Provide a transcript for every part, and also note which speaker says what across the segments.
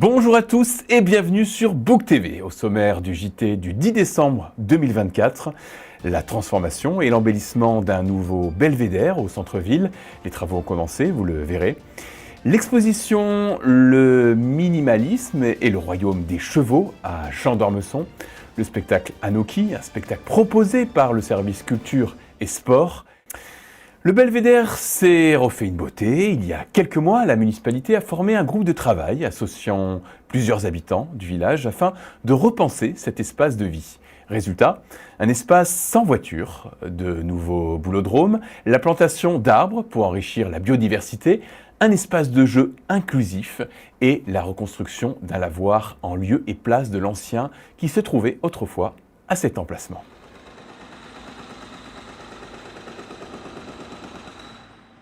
Speaker 1: Bonjour à tous et bienvenue sur Book TV. Au sommaire du JT du 10 décembre 2024, la transformation et l'embellissement d'un nouveau belvédère au centre-ville. Les travaux ont commencé, vous le verrez. L'exposition Le minimalisme et le royaume des chevaux à Jean d'Ormesson. Le spectacle Anoki, un spectacle proposé par le service culture et sport. Le belvédère s'est refait une beauté. Il y a quelques mois, la municipalité a formé un groupe de travail associant plusieurs habitants du village afin de repenser cet espace de vie. Résultat, un espace sans voiture, de nouveaux boulodromes, la plantation d'arbres pour enrichir la biodiversité, un espace de jeu inclusif et la reconstruction d'un lavoir en lieu et place de l'ancien qui se trouvait autrefois à cet emplacement.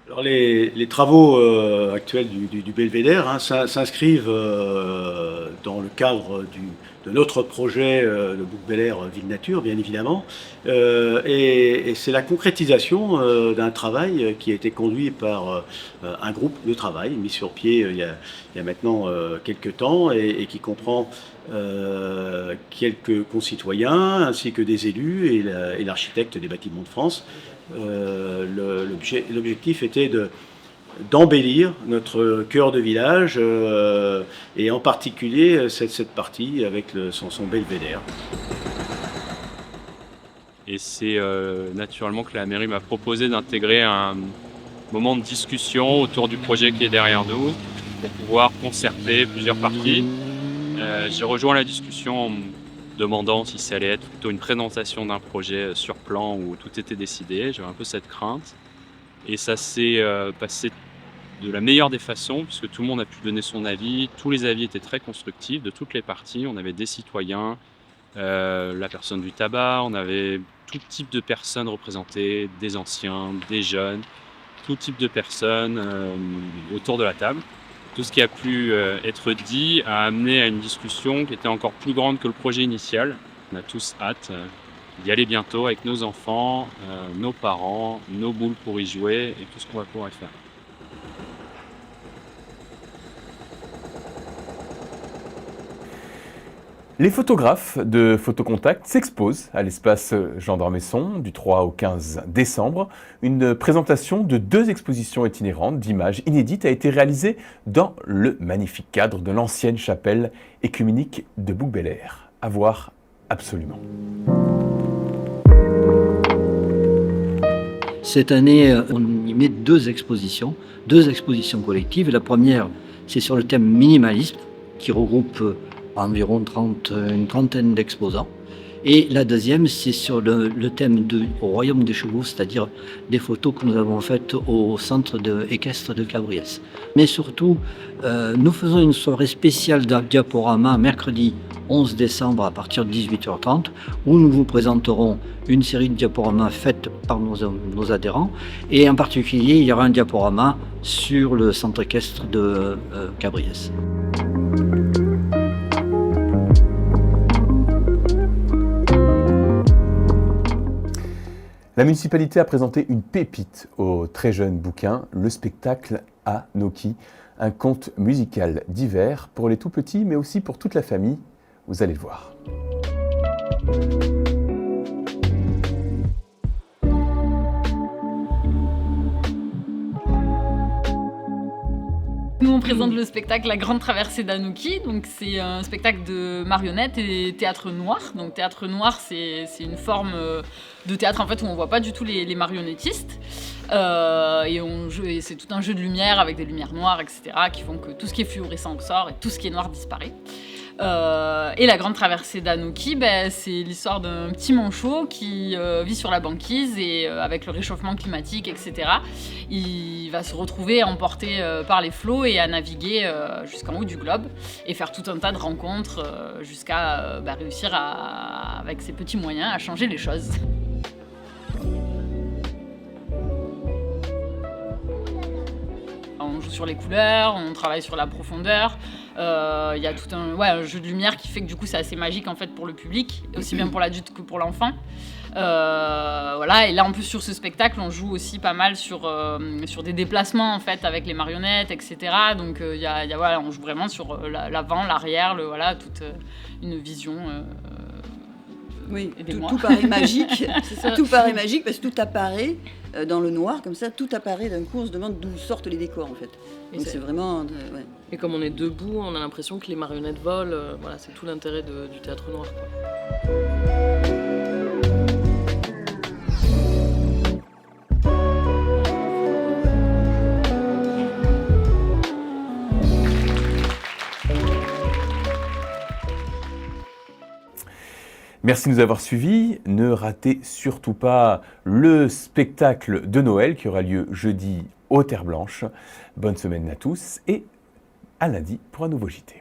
Speaker 2: Alors les travaux actuels du belvédère s'inscrivent dans le cadre de notre projet de Book Bel Air Ville Nature, bien évidemment. Et c'est la concrétisation d'un travail qui a été conduit par un groupe de travail mis sur pied il y a maintenant quelques temps et qui comprend quelques concitoyens ainsi que des élus et l'architecte des Bâtiments de France. L'objectif était d'embellir notre cœur de village et en particulier cette partie avec son belvédère.
Speaker 3: Et c'est naturellement que la mairie m'a proposé d'intégrer un moment de discussion autour du projet qui est derrière nous pour pouvoir concerter plusieurs parties. J'ai rejoint la discussion en me demandant si ça allait être plutôt une présentation d'un projet sur plan où tout était décidé. J'avais un peu cette crainte. Et ça s'est passé de la meilleure des façons, puisque tout le monde a pu donner son avis. Tous les avis étaient très constructifs de toutes les parties. On avait des citoyens, la personne du tabac, on avait tout type de personnes représentées, des anciens, des jeunes, tout type de personnes autour de la table. Tout ce qui a pu être dit a amené à une discussion qui était encore plus grande que le projet initial. On a tous hâte d'y aller bientôt avec nos enfants, nos parents, nos boules pour y jouer et tout ce qu'on va pouvoir y faire.
Speaker 1: Les photographes de Photocontact s'exposent à l'espace Jean d'Ormesson du 3 au 15 décembre. Une présentation de 2 expositions itinérantes d'images inédites a été réalisée dans le magnifique cadre de l'ancienne chapelle écuménique de Book Bel Air. À voir absolument.
Speaker 4: Cette année, on y met 2 expositions collectives. La première, c'est sur le thème minimalisme, qui regroupe environ une trentaine d'exposants. Et la deuxième, c'est sur le thème au royaume des chevaux, c'est-à-dire des photos que nous avons faites au centre équestre de Cabriès. Mais surtout, nous faisons une soirée spéciale diaporama mercredi 11 décembre à partir de 18h30, où nous vous présenterons une série de diaporamas faites par nos adhérents. Et en particulier, il y aura un diaporama sur le centre équestre de Cabriès.
Speaker 1: La municipalité a présenté une pépite au très jeune bouquin, le spectacle Anoki, un conte musical d'hiver pour les tout petits mais aussi pour toute la famille. Vous allez le voir.
Speaker 5: Nous, on présente le spectacle La Grande Traversée d'Anoki. Donc, c'est un spectacle de marionnettes et théâtre noir. Donc, théâtre noir, c'est une forme de théâtre en fait où on voit pas du tout les marionnettistes. Et c'est tout un jeu de lumière avec des lumières noires, etc., qui font que tout ce qui est fluorescent sort et tout ce qui est noir disparaît. Et la grande traversée d'Anoki, c'est l'histoire d'un petit manchot qui vit sur la banquise et avec le réchauffement climatique, etc., il va se retrouver emporté par les flots et à naviguer jusqu'en haut du globe et faire tout un tas de rencontres jusqu'à réussir avec ses petits moyens à changer les choses. On joue beaucoup sur les couleurs, on travaille sur la profondeur. Il y a tout un jeu de lumière qui fait que du coup c'est assez magique en fait pour le public, aussi bien pour l'adulte que pour l'enfant. Voilà, et là en plus sur ce spectacle on joue aussi pas mal sur des déplacements en fait avec les marionnettes, etc. Donc voilà, on joue vraiment sur l'avant, l'arrière, toute une vision.
Speaker 6: Oui, tout paraît magique. Tout paraît magique parce que tout apparaît dans le noir, comme ça, tout apparaît d'un coup, on se demande d'où sortent les décors en fait. Donc c'est vraiment. Ouais.
Speaker 7: Et comme on est debout, on a l'impression que les marionnettes volent. Voilà, c'est tout l'intérêt du théâtre noir, quoi.
Speaker 1: Merci de nous avoir suivis. Ne ratez surtout pas le spectacle de Noël qui aura lieu jeudi aux Terres Blanches. Bonne semaine à tous et à lundi pour un nouveau JT.